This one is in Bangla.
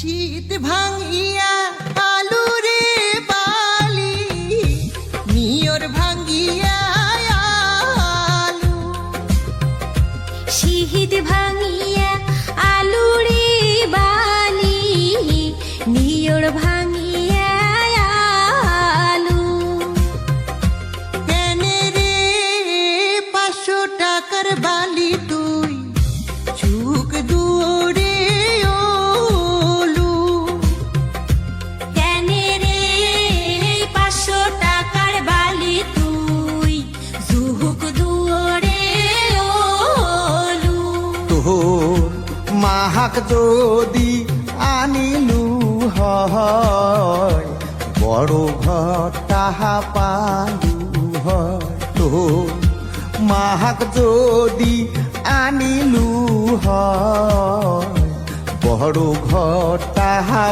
শীত ভাঙিয়া আলু রে বালি নিয়র ভাঙিয়া আলু শীত ভাঙিয়া আলু রে বালি নিয়র ভাঙিয়া আলু কেনে রে 500 টাকার বালি তুই চুক দুরে ওলু কেনে রে 500 টাকার বালি তুই জুহুক দুয়ারে ওলু তোর মাহাক যদি আনিলু হয় বড় ঘর তাহা পালু হয় তোর মাহাক যদি আনিলু হয় বড় ঘর তাহা